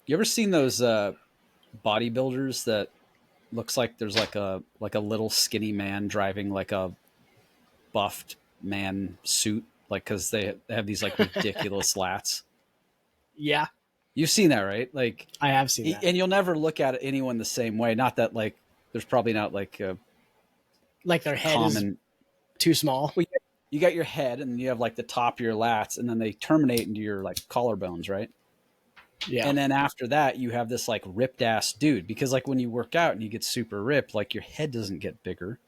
You ever seen those bodybuilders that looks like there's like a little skinny man driving like a buffed man suit, like because they have these like ridiculous lats. Yeah, You've seen that, right? Like, I have seen that. and you'll never look at anyone the same way. Not that like there's probably not like a Like their head is common. too small. Well, you got your head, and you have like the top of your lats, and then they terminate into your like collarbones, right? Yeah. And then after that, you have this like ripped ass dude, because like when you work out and you get super ripped, like your head doesn't get bigger,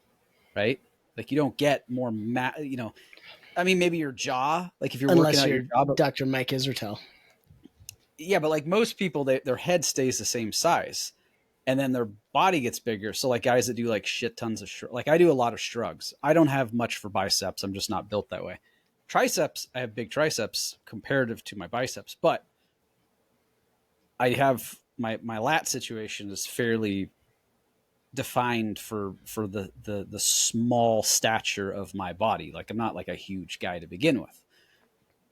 right? Like you don't get more, I mean, maybe your jaw, like if you're working Unless out you're your jaw, but Dr. Mike Israel. yeah, but like most people, their head stays the same size, and then their body gets bigger. So like guys that do like shit tons of like I do a lot of shrugs. I don't have much for biceps. I'm just not built that way. Triceps, I have big triceps comparative to my biceps, but I have my lat situation is fairly defined for the small stature of my body. Like I'm not like a huge guy to begin with.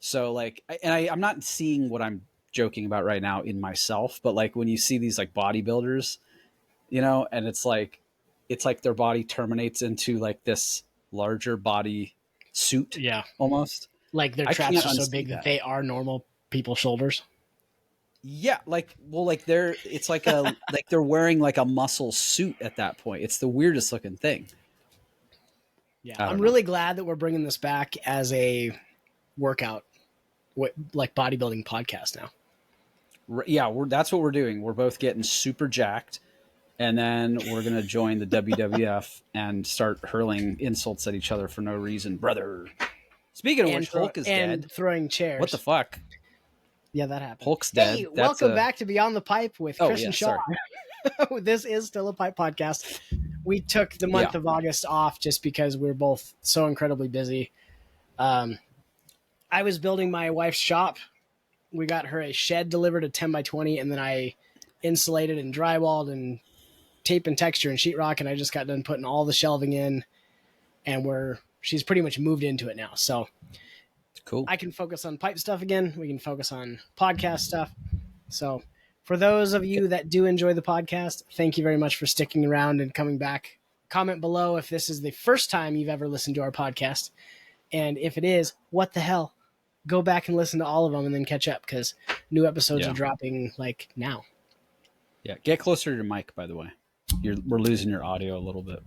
So like, I'm not seeing what I'm joking about right now in myself, but like when you see these like bodybuilders, and it's like their body terminates into like this larger body suit, Yeah. almost. Like their I traps can't are so unsee big that that. they are normal people's shoulders. Yeah, like well, like it's like a like they're wearing like a muscle suit at that point. It's the weirdest looking thing. Yeah. I I'm don't know. really glad that we're bringing this back as a workout, like bodybuilding podcast now. Yeah, that's what we're doing. We're both getting super jacked, and then we're gonna join the WWF and start hurling insults at each other for no reason, brother. Speaking of which, Hulk is dead. Throwing What the chairs. fuck? Yeah, that happened. Hulk's Hey, dead. That's welcome a. back to Beyond the Pipe with Oh Chris yeah, and Shaw. sorry. This is still a pipe podcast. We took the month Yeah. of August off just because we're both so incredibly busy. I was building my wife's shop. We got her a shed delivered, a 10 by 20, and then I insulated and drywalled and tape and texture and sheetrock, and I just got done putting all the shelving in, and she's pretty much moved into it now. So Cool. I can focus on pipe stuff again. We can focus on podcast stuff. So for those of you that do enjoy the podcast, thank you very much for sticking around and coming back. Comment below if this is the first time you've ever listened to our podcast. And if it is, what the hell? Go back and listen to all of them and then catch up, because new episodes are dropping like now. Yeah, get closer to your mic, by the way. We're losing your audio a little bit.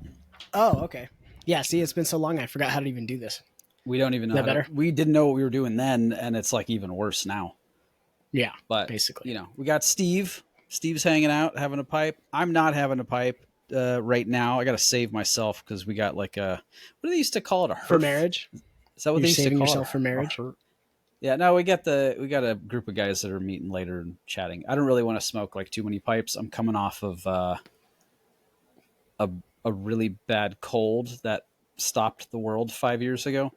Oh, okay. Yeah, see, it's been so long I forgot how to even do this. We don't even know. Better? We didn't know what we were doing then, and it's like even worse now. Yeah, But basically. we got Steve. Steve's hanging out, having a pipe. I'm not having a pipe right now. I got to save myself because we got like what do they used to call it? A herf? For marriage? Is that what they used to saving call yourself it? for marriage? Yeah, no, we got a group of guys that are meeting later and chatting. I don't really want to smoke like too many pipes. I'm coming off of a really bad cold that stopped the world 5 years ago.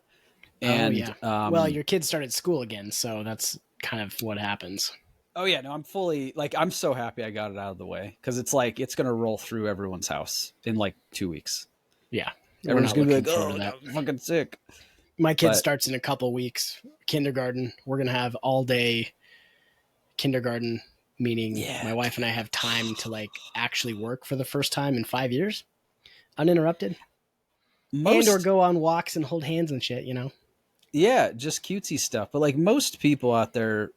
And well, your kids started school again, so that's kind of what happens. Oh yeah, no, I'm fully like I'm so happy I got it out of the way, because it's like it's gonna roll through everyone's house in like 2 weeks. Yeah, everyone's gonna be like, "Oh, I'm fucking sick." My kid starts in a couple weeks, kindergarten. We're gonna have all day kindergarten, meaning my wife and I have time to like actually work for the first time in 5 years, uninterrupted, or go on walks and hold hands and shit. Yeah, just cutesy stuff. But like most people out there,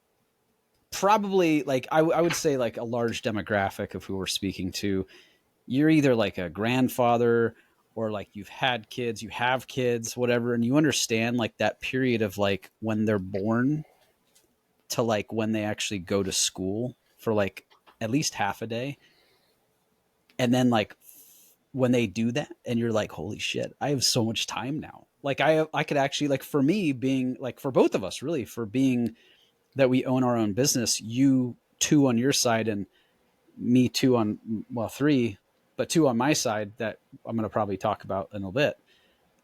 probably like I would say like a large demographic of who we're speaking to, you're either like a grandfather or like you've had kids, you have kids, whatever, and you understand like that period of like when they're born to like when they actually go to school for like at least half a day. And then like when they do that and you're like, holy shit, I have so much time now. Like I could actually, like, for me being like, for both of us really, for being that we own our own business, you two on your side and me two on, well, three, but two on my side that I'm going to probably talk about in a little bit.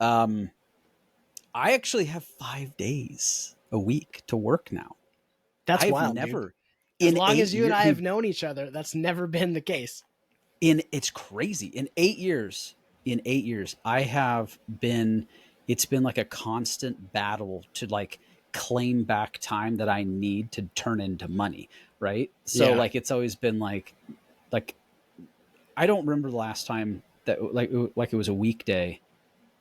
I actually have 5 days a week to work now. That's wild. Never, dude. As long as you and I have known each other, that's never been the case. It's crazy. In 8 years, I have been, it's been like a constant battle to like claim back time that I need to turn into money. right? So Yeah. like it's always been like I don't remember the last time that like it was a weekday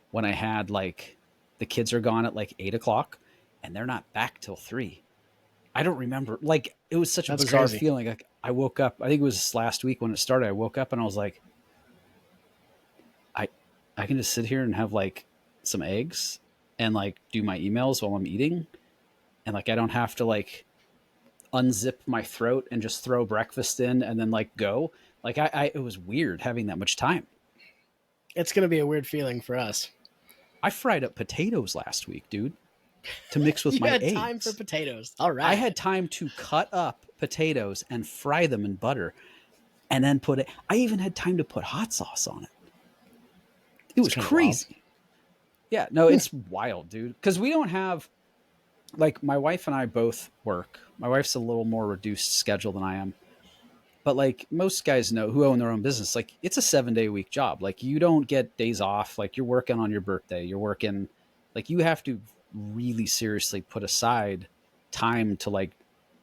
when I had like the kids are gone at like 8 o'clock and they're not back till 3. I don't remember. Like it was such a That's bizarre crazy. feeling. Like I woke up, I think it was last week when it started. I woke up and I was like, I I can just sit here and have like some eggs and like do my emails while I'm eating, and like I don't have to like unzip my throat and just throw breakfast in and then like go. Like I it was weird having that much time. It's going to be a weird feeling for us. I fried up potatoes last week, dude, to mix with You my had time for eggs. potatoes. All I right. had time to cut up potatoes and fry them in butter and then put it. I even had time to put hot sauce on it. It It's was kind of wild. crazy. Yeah, no, it's wild, dude. Because we don't have, like, my wife and I both work. My wife's a little more reduced schedule than I am. But like most guys know who own their own business, like it's a 7 day week job. Like you don't get days off. Like you're working on your birthday. You're working, like you have to really seriously put aside time to like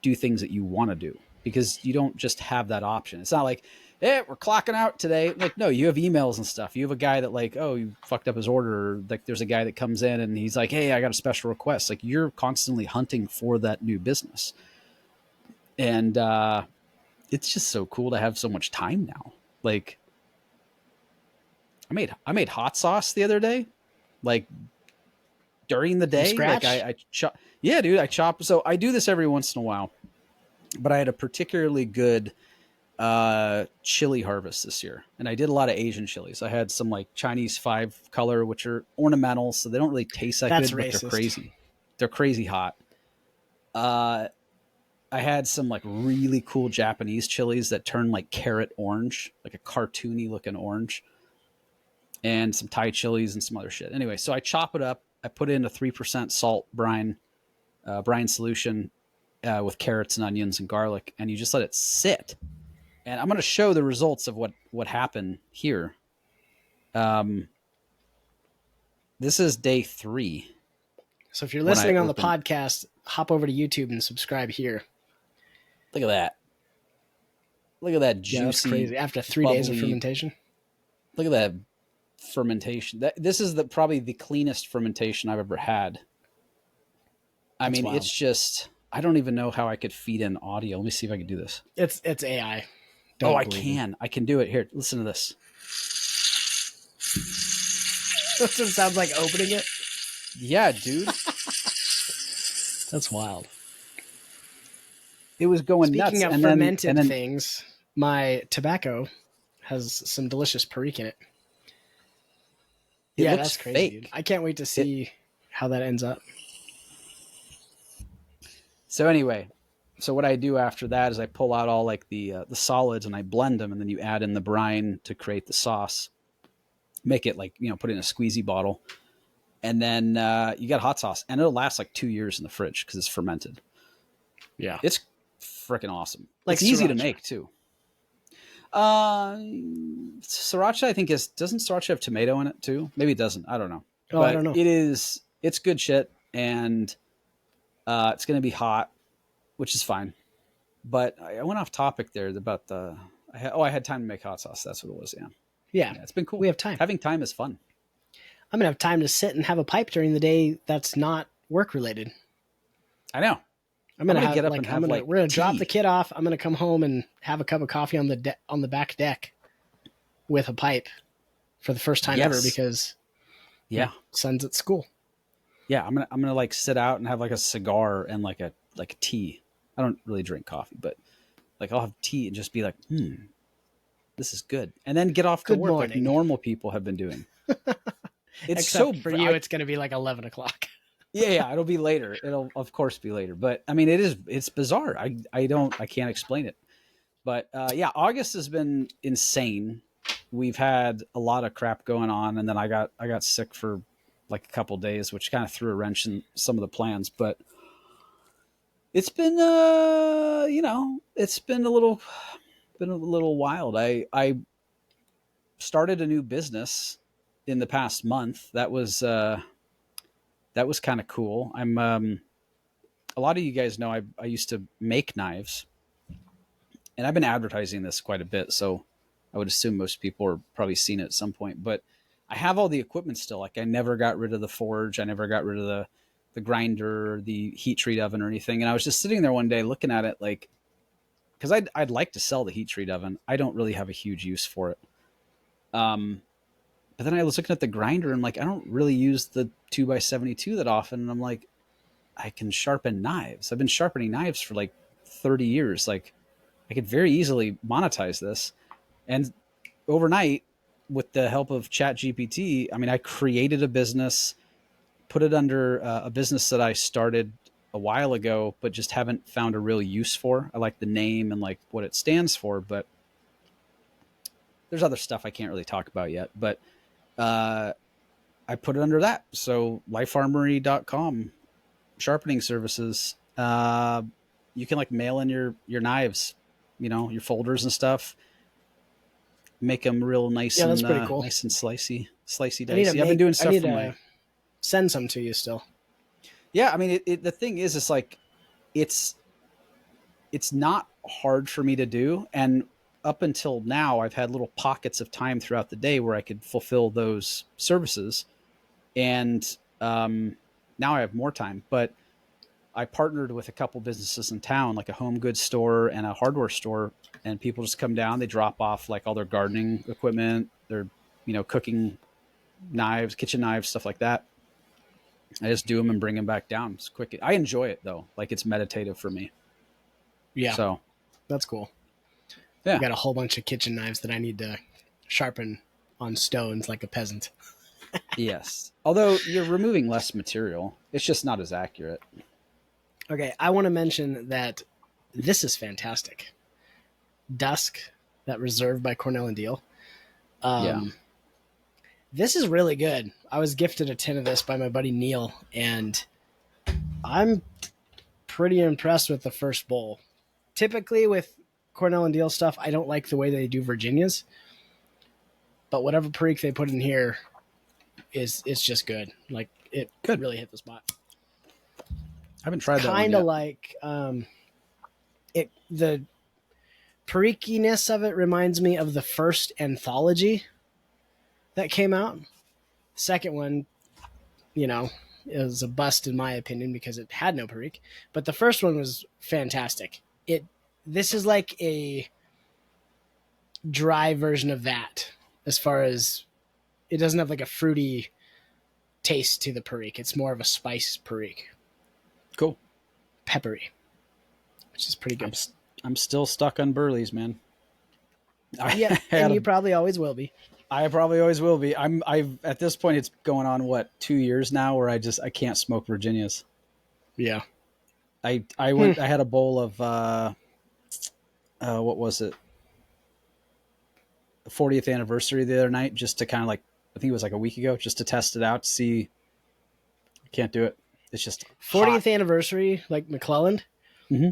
do things that you want to do because you don't just have that option. It's not like, hey, we're clocking out today. Like, no, you have emails and stuff. You have a guy that like, oh, you fucked up his order. Or, like there's a guy that comes in and he's like, hey, I got a special request. Like you're constantly hunting for that new business. And it's just so cool to have so much time now. Like I made hot sauce the other day, like during the From day. Like scratch? I chop. Yeah, dude, I chop. So I do this every once in a while, but I had a particularly good chili harvest this year, and I did a lot of Asian chilies. I had some like Chinese 5 color, which are ornamental, so they don't really taste that That's good, but they're racist. crazy. They're crazy hot. Uh, I had some like really cool Japanese chilies that turn like carrot orange, like a cartoony looking orange, and some Thai chilies and some other shit. Anyway, so I chop it up. I put in a 3% salt brine solution with carrots and onions and garlic, and you just let it sit. And I'm going to show the results of what happened here. Um, this is day 3 So if you're when I listening on the opened. podcast, hop over to YouTube and subscribe here. Look at that. Look at that Yeah, that's juicy, crazy. After 3 days of bubbly. fermentation. Look at that fermentation. This is probably the cleanest fermentation I've ever had. I That's mean, wild. it's just I don't even know how I could feed in audio. Let me see if I can do this. It's AI. Oh, Don't I believe him. can. I can do it. Here, listen to this. That's what it sounds like opening it. Yeah, dude. That's wild. It was going nuts. Speaking of And fermented then things, my tobacco has some delicious perique in it. it Yeah, looks that's crazy, dude. fake. I can't wait to see how that ends up. So anyway, so what I do after that is I pull out all like the solids and I blend them, and then you add in the brine to create the sauce. Make it like put it in a squeezy bottle, and then you got hot sauce, and it'll last like 2 years in the fridge because it's fermented. Yeah. It's freaking awesome. Like It's easy to sriracha. make too. Uh, Sriracha, I think doesn't sriracha have tomato in it too? Maybe it doesn't. I don't know, Oh, I but don't know. it's good shit, and it's gonna be hot, which is fine. But I went off topic there about I had time to make hot sauce. That's what it was. Yeah, Yeah, yeah, it's been cool. we have time. Having time is fun. I'm going to have time to sit and have a pipe during the day that's not work related. I know. I'm gonna get up like and have like we're gonna drop tea. the kid off. I'm gonna come home and have a cup of coffee on the back deck with a pipe for the first time ever Yes. because Yeah, son's at school. yeah. I'm gonna like sit out and have like a cigar and like a tea. I don't really drink coffee, but like I'll have tea and just be like, this is good, and then get off to Good work like morning. normal people have been doing. It's Except so for you, it's gonna be like 11 o'clock. yeah, it'll be later. It'll of course be later, but I mean, it's bizarre. I can't explain it. But yeah, August has been insane. We've had a lot of crap going on, and then I got sick for like a couple days, which kind of threw a wrench in some of the plans. But it's been it's been a little wild. I started a new business in the past month. That was kind of cool. I'm a lot of you guys know I used to make knives, and I've been advertising this quite a bit, so I would assume most people are probably seen it at some point. But I have all the equipment still. Like I never got rid of the forge. I never got rid of the grinder, the heat treat oven, or anything. And I was just sitting there one day looking at it, like, because I'd like to sell the heat treat oven. I don't really have a huge use for it. But then I was looking at the grinder and like I don't really use the 2x72 that often. And I'm like, I can sharpen knives. I've been sharpening knives for like 30 years. Like I could very easily monetize this. And overnight, with the help of Chat GPT, I mean, I created a business, put it under a business that I started a while ago, but just haven't found a real use for. I like the name and like what it stands for, but there's other stuff I can't really talk about yet. But I put it under that. So lifearmory.com, sharpening services. You can like mail in your knives, your folders and stuff. Make them real nice. Yeah, and that's pretty cool. Nice and slicey I need dicey. to I've been doing I stuff need from to send some to you still. Yeah, I mean, the thing is, it's like it's not hard for me to do, and up until now, I've had little pockets of time throughout the day where I could fulfill those services, and now I have more time. But I partnered with a couple businesses in town, like a home goods store and a hardware store, and people just come down, they drop off like all their gardening equipment, their cooking knives, kitchen knives, stuff like that. I just do them and bring them back down. It's quick. I enjoy it though. Like it's meditative for me. Yeah, So that's cool. yeah, I got a whole bunch of kitchen knives that I need to sharpen on stones like a peasant. yes. Although you're removing less material, it's just not as accurate. Okay, I want to mention that this is fantastic. Dusk, that Reserve by Cornell and Deal. Yeah. This is really good. I was gifted a tin of this by my buddy Neil, and I'm pretty impressed with the first bowl. Typically with Cornell and Deal stuff, I don't like the way they do Virginias, but whatever Perique they put in here it's just good. Like it Good. really hit the spot. I haven't tried that one Kind of yet. like the Periquiness of it reminds me of the first anthology that came out. Second one, is a bust in my opinion because it had no Perique, but the first one was fantastic. This is like a dry version of that, as far as it doesn't have like a fruity taste to the Perique. It's more of a spice Perique. Cool. Peppery, which is pretty good. I'm still stuck on Burley's, man. Yeah, and you probably always will be. I probably always will be. I've at this point it's going on 2 years now where I can't smoke Virginias. Yeah. I had a bowl of what was it? The 40th anniversary the other night, just to kind of like, I think it was like a week ago, just to test it out to see. I can't do it. It's just 40th anniversary, like McClelland. Mm-hmm.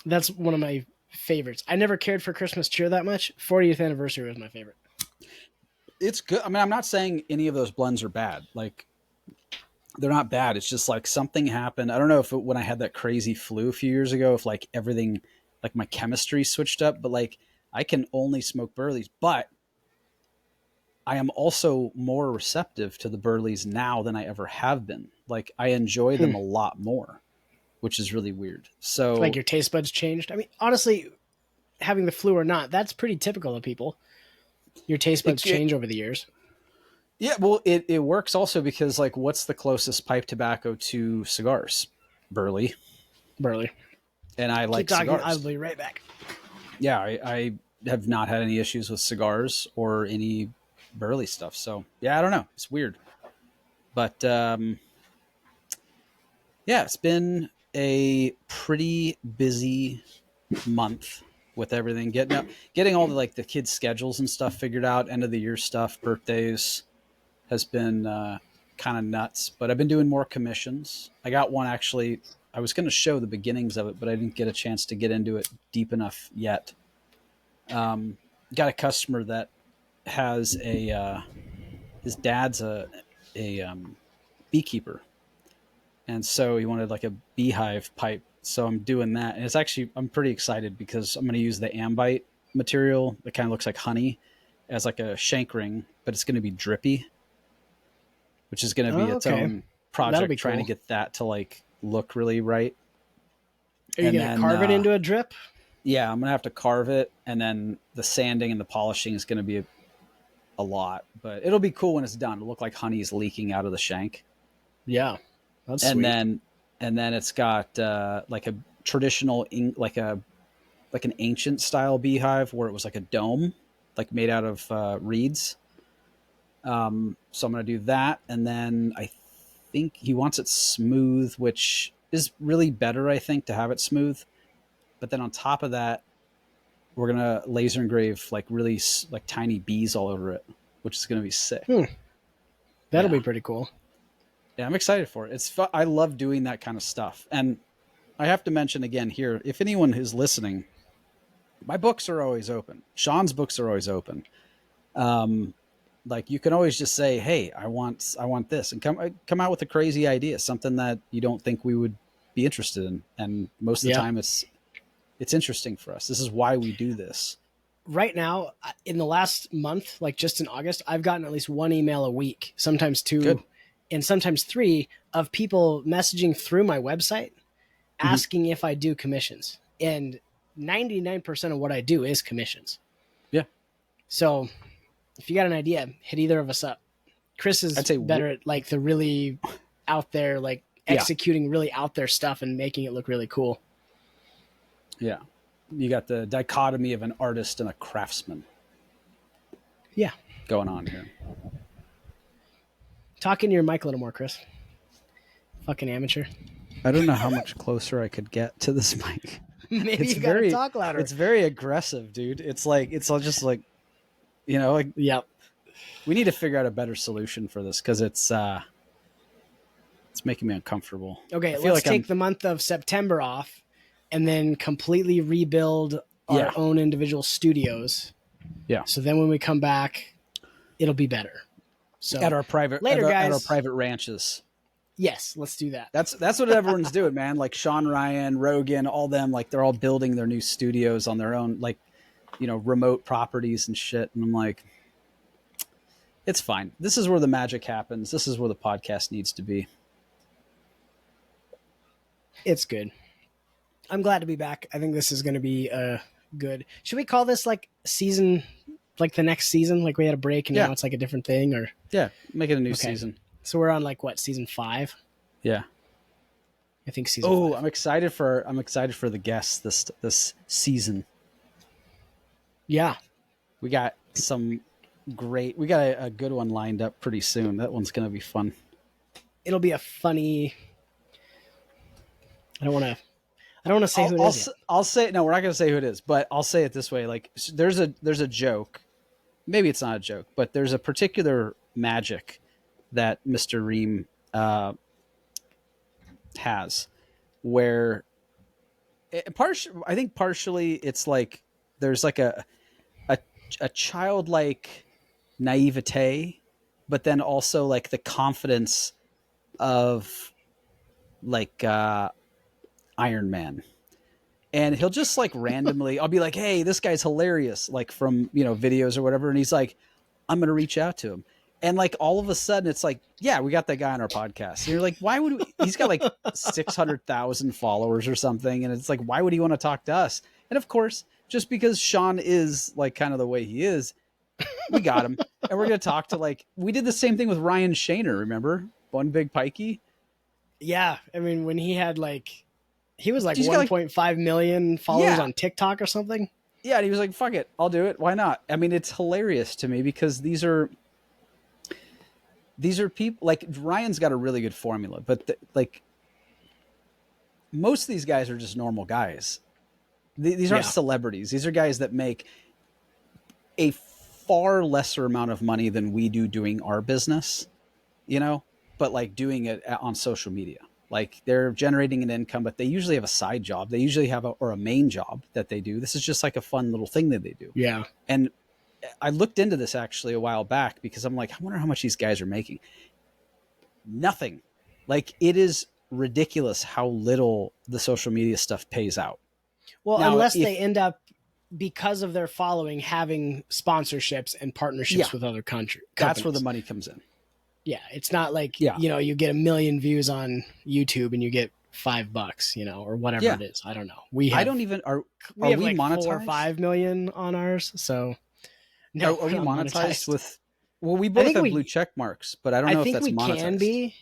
That's one of my favorites. I never cared for Christmas cheer that much. 40th anniversary was my favorite. It's good. I mean, I'm not saying any of those blends are bad. Like, they're not bad. It's just like something happened. I don't know if when I had that crazy flu a few years ago, if like everything, like my chemistry switched up, but like I can only smoke Burleys, but I am also more receptive to the Burleys now than I ever have been. Like I enjoy them a lot more, which is really weird. So like your taste buds changed. I mean, honestly, having the flu or not, that's pretty typical of people. Your taste buds change over the years. Yeah, well, it works also because like, what's the closest pipe tobacco to cigars? Burley. And I like cigars. I'll be right back. Yeah, I have not had any issues with cigars or any Burley stuff. So yeah, I don't know. It's weird, but yeah, it's been a pretty busy month with everything, getting all the kids' schedules and stuff figured out, end of the year stuff, birthdays has been kind of nuts. But I've been doing more commissions. I got one actually. I was going to show the beginnings of it, but I didn't get a chance to get into it deep enough yet. Got a customer that has his dad's a beekeeper, and so he wanted like a beehive pipe So I'm doing that, and it's actually I'm pretty excited because I'm going to use the ambite material that kind of looks like honey as like a shank ring, but it's going to be drippy, which is going to be Oh, its okay. own That'll project be trying to cool. get that to like look really right. Are you And gonna then carve it into a drip? yeah, I'm going to have to carve it, and then the sanding and the polishing is going to be a lot, but it'll be cool when it's done. It'll look like honey's leaking out of the shank. Yeah, that's And sweet. then it's got like a traditional like an ancient style beehive where it was like a dome, like made out of reeds. So I'm going to do that, and then I think he wants it smooth, which is really better, I think, to have it smooth. But then on top of that, we're gonna laser engrave like really like tiny bees all over it, which is gonna be sick. Hmm, that'll Yeah, be pretty cool. yeah, I'm excited for it. It's fun. I love doing that kind of stuff, and I have to mention again here, if anyone is listening, my books are always open. Sean's books are always open. Um, like you can always just say, "Hey, I want this," and come out with a crazy idea, something that you don't think we would be interested in. And most of the Yeah. time, it's interesting for us. This is why we do this. Right now, in the last month, like just in August, I've gotten at least one email a week, sometimes two, Good. and sometimes three, of people messaging through my website Mm-hmm. asking if I do commissions. And 99% of what I do is commissions. Yeah, So if you got an idea, hit either of us up. Chris is I'd say better at like the really out there, like yeah, executing really out there stuff and making it look really cool. yeah. You got the dichotomy of an artist and a craftsman Yeah. going on here. Talk into your mic a little more, Chris. Fucking amateur. I don't know how much closer I could get to this mic. Maybe It's you gotta very, talk louder. it's very aggressive, dude. It's like it's all just like, like Yep. we need to figure out a better solution for this because it's making me uncomfortable. Okay, I feel let's like take the month of September off and then completely rebuild our Yeah. own individual studios. Yeah. So then when we come back, it'll be better. So at our private later, at guys. our private ranches. Yes, let's do that. That's what everyone's doing, man. Like Sean Ryan, Rogan, all them, like they're all building their new studios on their own, like remote properties and shit. And I'm like, it's fine. This is where the magic happens. This is where the podcast needs to be. It's good. I'm glad to be back. I think this is going to be good. Should we call this like season, like the next season? Like we had a break and Yeah. now it's like a different thing, or Yeah, make it a new Okay. season. so we're on like what, season 5? Yeah. I think season. Oh, 5. I'm excited for the guests this season. Yeah. We got we got a good one lined up pretty soon. That one's gonna be fun. It'll be a funny. I don't want to say who it is. I'll say no. We're not gonna say who it is, but I'll say it this way: like there's a joke. Maybe it's not a joke, but there's a particular magic that Mr. Ream has, where I think partially it's like there's like a childlike naivete, but then also like the confidence of like Iron Man. And he'll just like randomly, I'll be like, "Hey, this guy's hilarious," like from videos or whatever, and he's like, "I'm gonna reach out to him," and like all of a sudden, it's like, "Yeah, we got that guy on our podcast." And you're like, "Why would he's got like 600,000 followers or something?" And it's like, "Why would he want to talk to us?" And of course, just because Sean is like kind of the way he is, we got him, and we're gonna talk to like we did the same thing with Ryan Shaner. Remember, One Big Pikey? Yeah, I mean when he had like, he was like He's got, 1.5 million followers Yeah. on TikTok or something. Yeah, and he was like, "Fuck it, I'll do it. Why not?" I mean, it's hilarious to me because these are people like Ryan's got a really good formula, but like most of these guys are just normal guys. These aren't Yeah. celebrities. These are guys that make a far lesser amount of money than we do doing our business, but like doing it on social media. Like they're generating an income, but they usually have a side job. They usually have a main job that they do. This is just like a fun little thing that they do. Yeah. And I looked into this actually a while back because I'm like, I wonder how much these guys are making. Nothing. Like it is ridiculous how little the social media stuff pays out. Well, Now, unless they end up, because of their following, having sponsorships and partnerships with other companies. That's where the money comes in. Yeah, it's not like, Yeah. you get 1 million views on YouTube and you get $5, or whatever it is. I don't know. I don't even are we have we like monetized? 4 or 5 million on ours, so no. Are we we're not monetized with? Well, we both have blue check marks, but I don't know if that's monetized. Can be.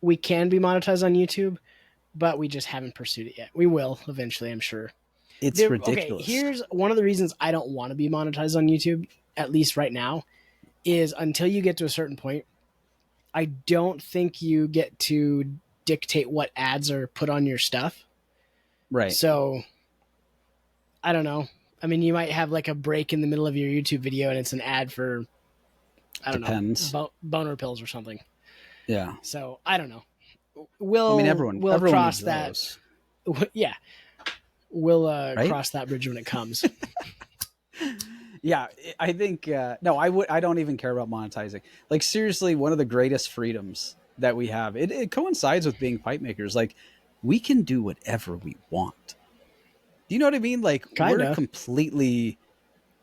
We can be monetized on YouTube, but we just haven't pursued it yet. We will eventually, I'm sure. It's ridiculous. Okay, here's one of the reasons I don't want to be monetized on YouTube, at least right now, is until you get to a certain point, I don't think you get to dictate what ads are put on your stuff. Right. So, I don't know. I mean, you might have like a break in the middle of your YouTube video and it's an ad for, I don't know, boner pills or something. Yeah. So, I don't know. Everyone cross that. Yeah. We'll cross that bridge when it comes. Yeah, I think no, I don't even care about monetizing. Like, seriously, one of the greatest freedoms that we have, it coincides with being pipe makers. Like, we can do whatever we want. Do you know what I mean? Like, we're completely,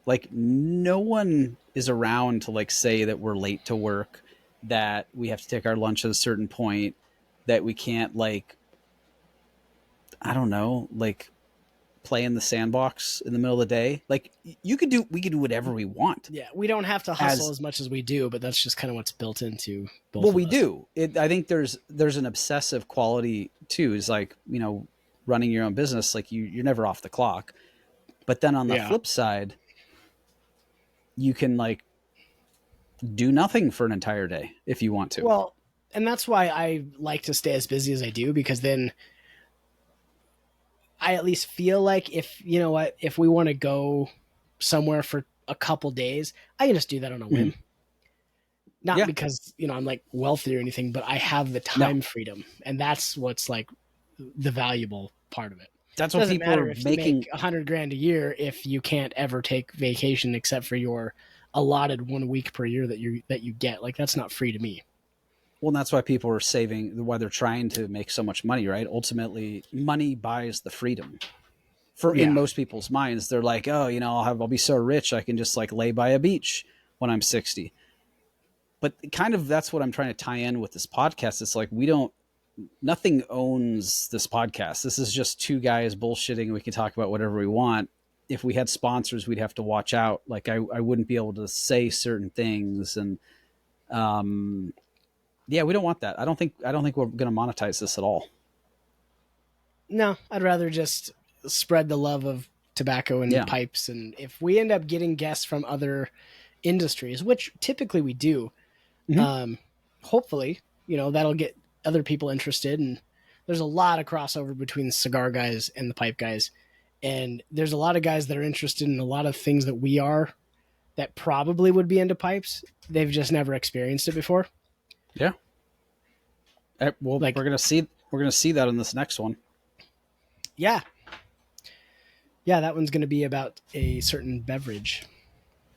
like, no one is around to like say that we're late to work, that we have to take our lunch at a certain point, that we can't, like, I don't know, like, play in the sandbox in the middle of the day. Like, we could do whatever we want. Yeah, we don't have to hustle as much as we do, but that's just kind of what's built into both. Well, we do. I think there's an obsessive quality too. Is like, running your own business. Like, you're never off the clock. But then on the flip side, you can, like, do nothing for an entire day if you want to. Well, and that's why I like to stay as busy as I do, because then I at least feel like if we want to go somewhere for a couple days, I can just do that on a whim. Not because, I'm like wealthy or anything, but I have the time freedom, and that's what's like the valuable part of it. That's what people are making. $100,000 a year if you can't ever take vacation except for your allotted 1 week per year that you get. Like, that's not free to me. Well, and that's why people are saving, why they're trying to make so much money, right? Ultimately, money buys the freedom. In most people's minds, they're like, oh, I'll be so rich, I can just, like, lay by a beach when I'm 60. But kind of that's what I'm trying to tie in with this podcast. It's like, nothing owns this podcast. This is just two guys bullshitting. We can talk about whatever we want. If we had sponsors, we'd have to watch out. Like, I wouldn't be able to say certain things. And, yeah, we don't want that. I don't think we're going to monetize this at all. No, I'd rather just spread the love of tobacco and pipes. And if we end up getting guests from other industries, which typically we do, hopefully, that'll get other people interested. And there's a lot of crossover between the cigar guys and the pipe guys. And there's a lot of guys that are interested in a lot of things that we are, that probably would be into pipes. They've just never experienced it before. Yeah. Well, we're gonna see that in this next one. Yeah. Yeah, that one's gonna be about a certain beverage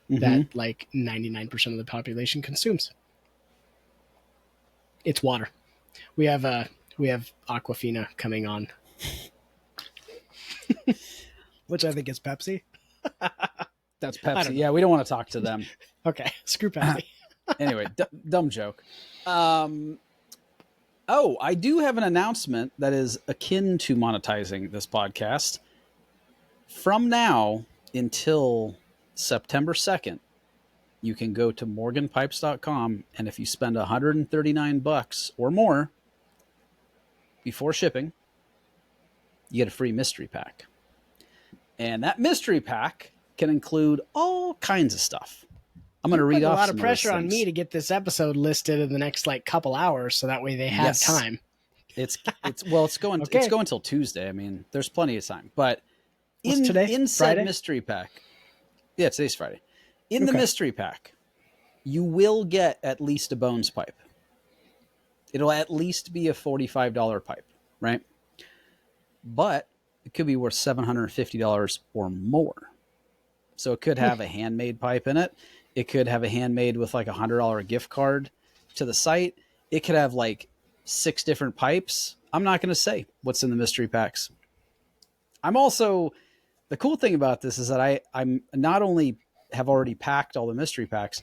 that like 99% of the population consumes. It's water. We have Aquafina coming on, which I think is Pepsi. That's Pepsi. Yeah, we don't want to talk to them. Okay, screw Pepsi. Anyway, dumb joke. I do have an announcement that is akin to monetizing this podcast. From now until September 2nd, you can go to morganpipes.com, and if you spend $139 or more before shipping, you get a free mystery pack. And that mystery pack can include all kinds of stuff. I'm going to read off a lot of pressure on me to get this episode listed in the next couple hours, so that way they have time. It's going until Tuesday. I mean, there's plenty of time. But today? Said mystery pack, yeah, today's Friday. In the mystery pack, you will get at least a Bones pipe. It'll at least be a $45 pipe, right? But it could be worth $750 or more. So it could have a handmade pipe in it. It could have a handmade with like $100 gift card to the site. It could have like 6 different pipes, I'm not going to say what's in the mystery packs. I'm also, the cool thing about this is that I'm not only have already packed all the mystery packs,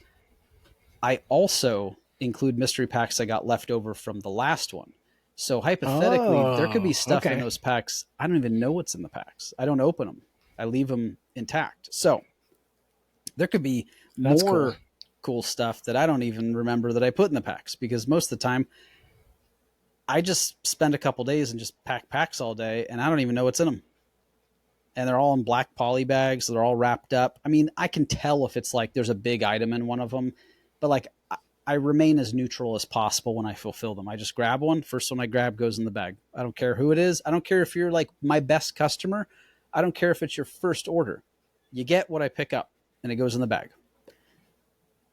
I also include mystery packs I got left over from the last one. So hypothetically, there could be Oh, stuff in okay. those packs. I don't even know what's in the packs. I don't open them. I leave them intact. So there could be That's cool. more cool stuff that I don't even remember that I put in the packs, because most of the time I just spend a couple days and just pack packs all day and I don't even know what's in them. And they're all in black poly bags. They're all wrapped up. I mean, I can tell if it's like there's a big item in one of them, but like I remain as neutral as possible when I fulfill them. I just grab one. First one I grab goes in the bag. I don't care who it is. I don't care if you're like my best customer. I don't care if it's your first order. You get what I pick up and it goes in the bag.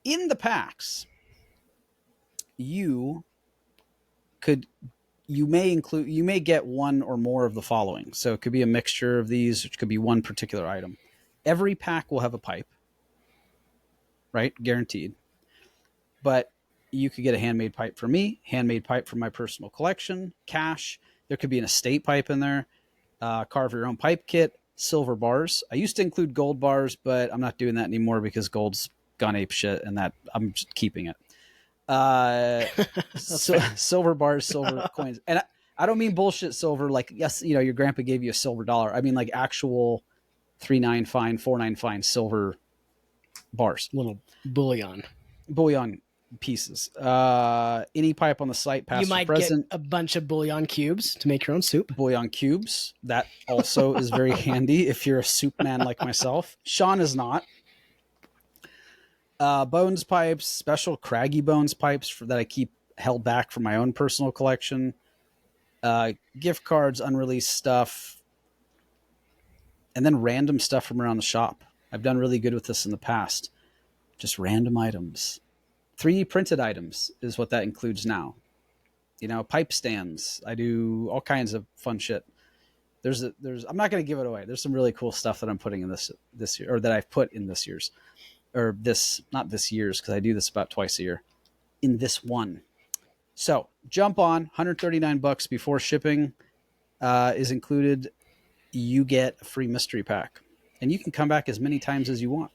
In the packs, you could you may get one or more of the following. So it could be a mixture of these, it could be one particular item. Every pack will have a pipe, right? Guaranteed. But you could get a handmade pipe for me, handmade pipe for my personal collection, cash. There could be an estate pipe in there, carve your own pipe kit, silver bars. I used to include gold bars, but I'm not doing that anymore because gold's gone ape shit, and that I'm just keeping it. Silver bars, silver coins, and I don't mean bullshit silver. Like, yes, your grandpa gave you a silver dollar. I mean like actual 3.9 fine, 4.9 fine silver bars, Little bullion. bullion pieces. Any pipe on the site, You past or might get present. a bunch of bullion cubes to make your own soup. Bullion cubes. That also is very handy if you're a soup man like myself. Sean is not. Bones pipes, special craggy bones pipes that I keep held back for my own personal collection. Gift cards, unreleased stuff, and then random stuff from around the shop. I've done really good with this in the past. Just random items. 3D printed items is what that includes now. Pipe stands. I do all kinds of fun shit. There's I'm not going to give it away. There's some really cool stuff that I'm putting in this year, or that I've put in this year's, or this, not this year's, because I do this about twice a year, in this one. So jump on, $139 before shipping is included. You get a free mystery pack, and you can come back as many times as you want.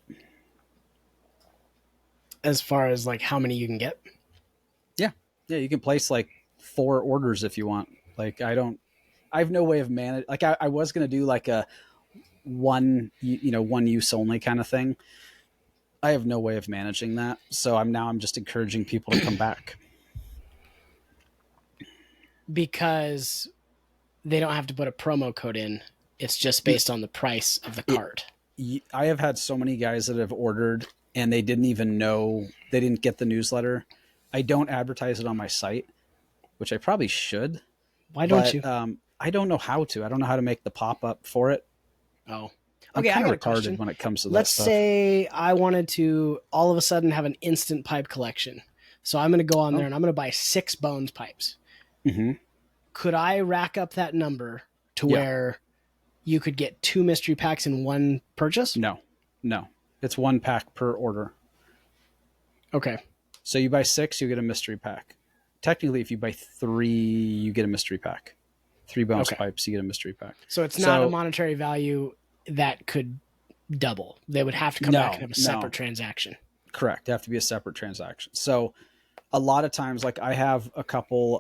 As far as like how many you can get. Yeah, you can place like 4 orders if you want. Like I have no way of managing. Like I was going to do like a one use only kind of thing. I have no way of managing that. So I'm just encouraging people to come back. Because they don't have to put a promo code in. It's just based on the price of the cart. I have had so many guys that have ordered and they didn't even know, they didn't get the newsletter. I don't advertise it on my site, which I probably should. Why don't you? I don't know how to. I don't know how to make the pop-up for it. Oh. I'm Okay, I kind got of a question. retarded when it comes to Let's that stuff. say I wanted to all of a sudden have an instant pipe collection. So I'm going to go on there and I'm going to buy 6 bones pipes. Mm-hmm. Could I rack up that number to where you could get 2 mystery packs in one purchase? No. It's 1 pack per order. Okay. So you buy 6, you get a mystery pack. Technically, if you buy 3, you get a mystery pack. 3 bones pipes, you get a mystery pack. So it's not a monetary value that could double. They would have to come back and have a separate transaction. Correct. They have to be a separate transaction. So a lot of times, like I have a couple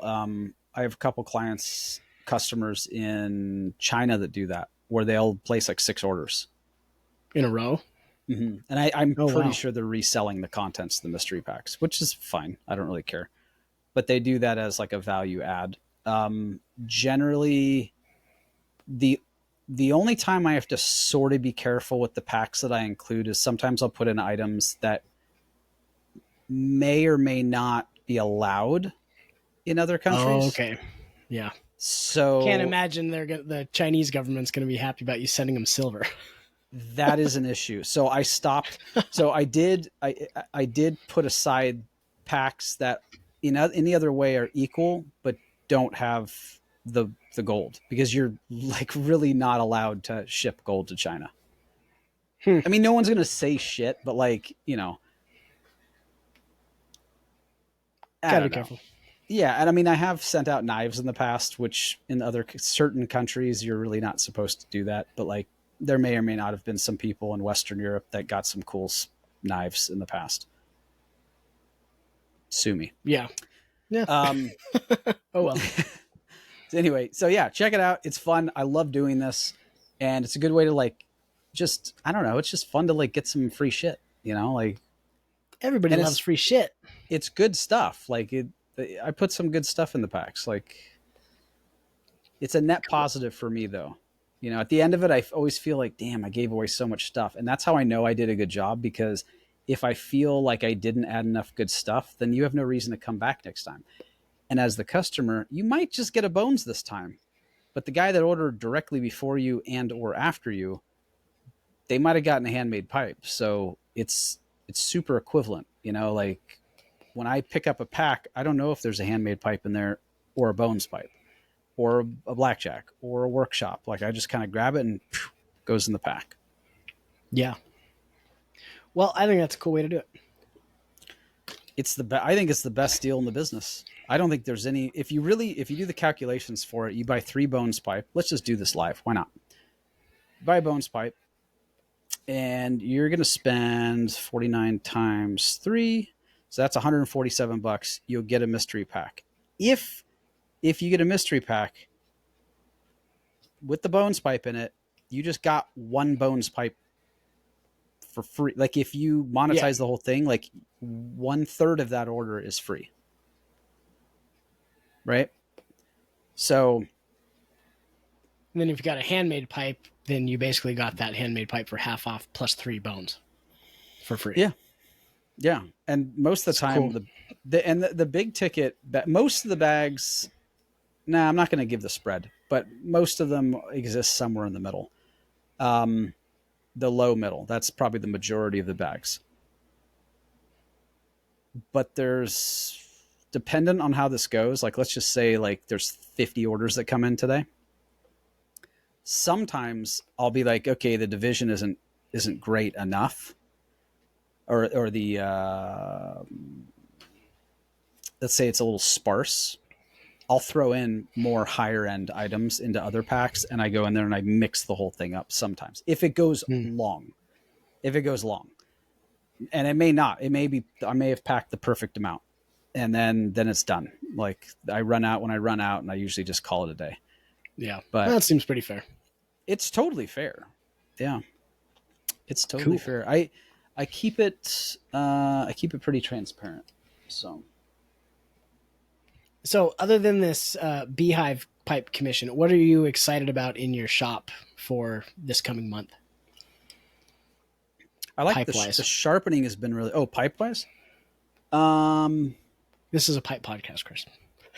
customers in China that do that, where they'll place like 6 orders in a row. Mm-hmm. And I'm pretty sure they're reselling the contents of the mystery packs, which is fine. I don't really care, but they do that as like a value add. Generally, the only time I have to sort of be careful with the packs that I include is sometimes I'll put in items that may or may not be allowed in other countries. Oh, okay. Yeah. So can't imagine the Chinese government's going to be happy about you sending them silver. That is an issue. So I stopped. So I did put aside packs that in any other way are equal, but don't have the gold, because you're like really not allowed to ship gold to China. I mean, no one's going to say shit, but like, gotta be careful. Yeah, and I mean, I have sent out knives in the past, which in other certain countries you're really not supposed to do that. But like, there may or may not have been some people in Western Europe that got some cool knives in the past. Sue me. Yeah. Yeah. Um, Oh well. anyway, so yeah, check it out. It's fun. I love doing this, and it's a good way to like, just I don't know. It's just fun to like get some free shit, like, Everybody and loves free shit. it's good stuff. Like I put some good stuff in the packs. Like, it's a net positive for me though. At the end of it, I always feel like, damn, I gave away so much stuff, and that's how I know I did a good job, because if I feel like I didn't add enough good stuff, then you have no reason to come back next time. And as the customer, you might just get a bones this time, but the guy that ordered directly before you and or after you, they might have gotten a handmade pipe. So it's super equivalent. Like when I pick up a pack, I don't know if there's a handmade pipe in there or a bones pipe or a blackjack or a workshop. Like I just kind of grab it and goes in the pack. Yeah. Well, I think that's a cool way to do it. I think it's the best deal in the business. I don't think there's any, if you do the calculations for it, you buy 3 bones pipe. Let's just do this live. Why not? Buy a bones pipe and you're going to spend 49 times 3. So that's $147. You'll get a mystery pack. If you get a mystery pack with the bones pipe in it, you just got 1 bones pipe for free. Like if you monetize the whole thing, like 1/3 of that order is free. Right? So, and then if you got a handmade pipe, then you basically got that handmade pipe for half off plus 3 bones for free. Yeah. Yeah. And most of the time, cool. the big ticket, most of the bags, I'm not going to give the spread, but most of them exist somewhere in the middle. The low middle, that's probably the majority of the bags. But there's, dependent on how this goes, like let's just say like there's 50 orders that come in today. Sometimes I'll be like, okay, the division isn't great enough, or the let's say it's a little sparse. I'll throw in more higher end items into other packs, and I go in there and I mix the whole thing up sometimes. If it goes long, and it may not, I may have packed the perfect amount, and then it's done. Like I run out when I run out, and I usually just call it a day. Yeah. But that seems pretty fair. It's totally fair. Yeah. It's totally fair. I keep it pretty transparent. So other than this beehive pipe commission, what are you excited about in your shop for this coming month? I like the sharpening has been really, pipe wise. This is a pipe podcast, Chris.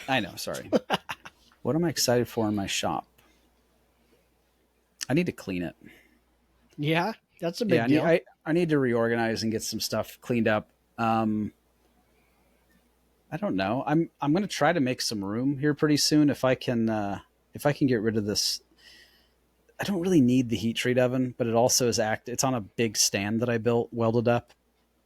I know. Sorry. What am I excited for in my shop? I need to clean it. Yeah, that's a big deal. I need to reorganize and get some stuff cleaned up. I don't know. I'm going to try to make some room here pretty soon if I can get rid of this. I don't really need the heat treat oven, but it also is it's on a big stand that I built, welded up,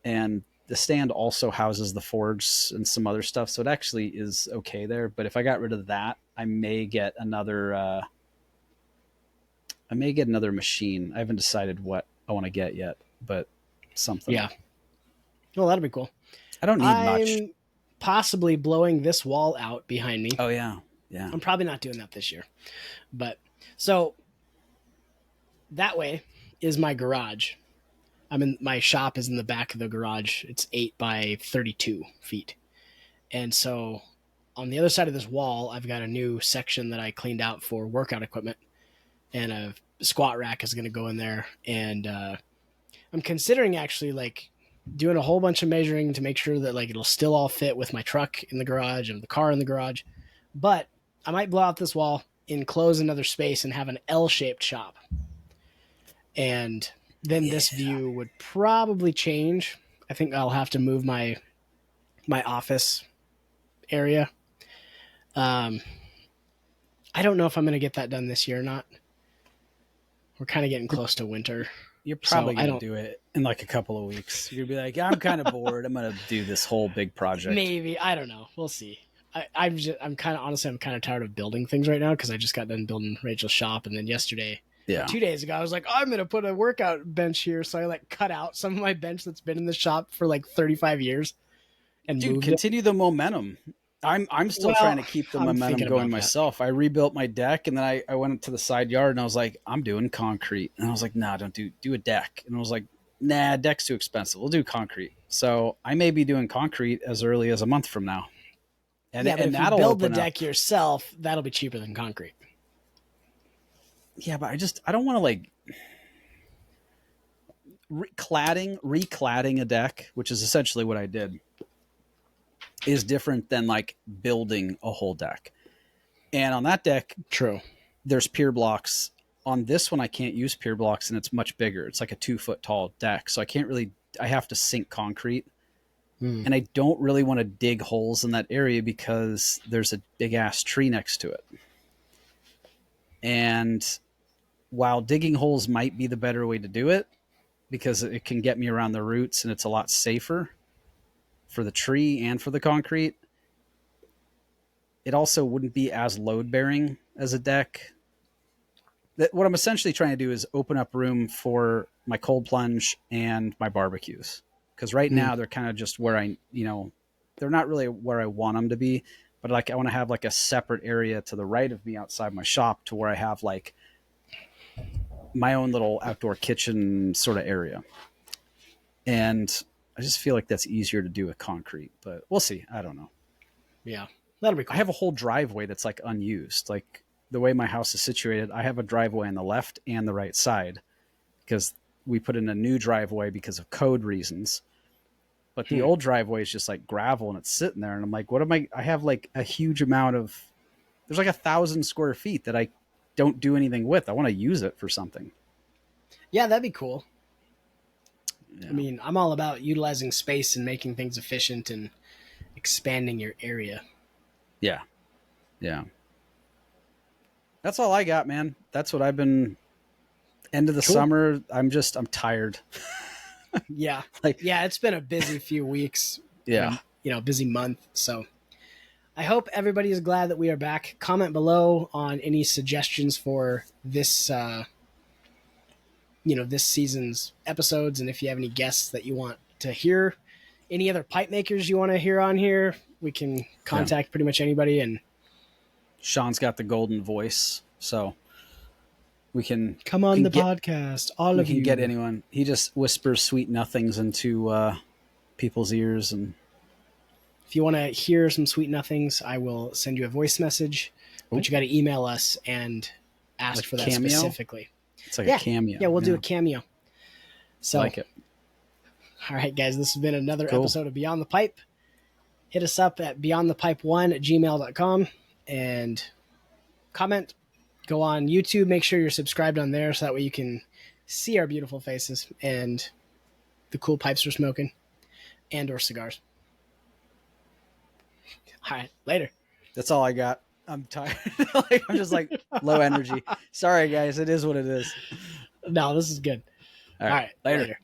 and the stand also houses the forge and some other stuff. So it actually is okay there. But if I got rid of that, I may get another machine. I haven't decided what I want to get yet, but something. Yeah. Well, that'd be cool. I don't need much. Possibly blowing this wall out behind me. Oh yeah. Yeah. I'm probably not doing that this year. But so that way is my garage. My shop is in the back of the garage. It's 8 by 32 feet. And so on the other side of this wall, I've got a new section that I cleaned out for workout equipment, and a squat rack is going to go in there. And I'm considering actually like doing a whole bunch of measuring to make sure that like it'll still all fit with my truck in the garage and the car in the garage. But I might blow out this wall, enclose another space, and have an L-shaped shop. And then this view would probably change. I think I'll have to move my office area. I don't know if I'm going to get that done this year or not. We're kind of getting close to winter. You're probably going to do it in like a couple of weeks. You'll be like, I'm kind of bored. I'm going to do this whole big project. Maybe. I don't know. We'll see. I'm kind of honestly, I'm kind of tired of building things right now because I just got done building Rachel's shop, and then yesterday, Yeah. 2 days ago, I was like, I'm gonna put a workout bench here, so I like cut out some of my bench that's been in the shop for like 35 years and Dude, moved it. continue the momentum. I'm still trying Well, to keep the I'm momentum thinking going about that. myself. I rebuilt my deck, and then I went to the side yard, and I was like, I'm doing concrete. And I was like, nah, don't do a deck. And I was like, nah, deck's too expensive. We'll do concrete. So I may be doing concrete as early as a month from now. Yeah, but And if you that'll build the open up. deck yourself, that'll be cheaper than concrete. Yeah, but I don't want to like recladding a deck, which is essentially what I did, is different than like building a whole deck. And on that deck, True. there's pier blocks. On this one, I can't use pier blocks, and it's much bigger. It's like a 2 foot tall deck, so I can't really. I have to sink concrete, and I don't really want to dig holes in that area because there's a big ass tree next to it. And while digging holes might be the better way to do it, because it can get me around the roots and it's a lot safer for the tree and for the concrete, it also wouldn't be as load bearing as a deck. What I'm essentially trying to do is open up room for my cold plunge and my barbecues. Because right now they're kind of just where they're not really where I want them to be, but like I want to have like a separate area to the right of me outside my shop to where I have like my own little outdoor kitchen sort of area. And I just feel like that's easier to do with concrete, but we'll see. I don't know. Yeah, that'll be cool. I have a whole driveway that's like unused. Like the way my house is situated, I have a driveway on the left and the right side because we put in a new driveway because of code reasons. But the old driveway is just like gravel and it's sitting there. And I'm like, what am I have like a huge amount of, there's like 1,000 square feet that I don't do anything with. I want to use it for something. Yeah, that'd be cool. Yeah. I mean, I'm all about utilizing space and making things efficient and expanding your area. Yeah. Yeah. That's all I got, man. That's what I've been. End of the summer. I'm tired. Yeah. Like, yeah, it's been a busy few weeks. Yeah. Busy month. So I hope everybody is glad that we are back. Comment below on any suggestions for this, this season's episodes. And if you have any guests that you want to hear, any other pipe makers you want to hear on here, we can contact pretty much anybody. And Sean's got the golden voice, so we can come on the podcast. All of you can get anyone. He just whispers sweet nothings into people's ears, and if you want to hear some sweet nothings, I will send you a voice message. But you got to email us and ask like for that cameo? specifically. It's like a cameo. Yeah, we'll do a cameo. So, I like it. All right, guys, this has been another episode of Beyond the Pipe. Hit us up at beyondthepipe1@gmail.com and comment. Go on YouTube. Make sure you're subscribed on there so that way you can see our beautiful faces and the cool pipes we're smoking and or cigars. All right, later. That's all I got. I'm tired. I'm just like low energy. Sorry, guys. It is what it is. No, this is good. All right, later.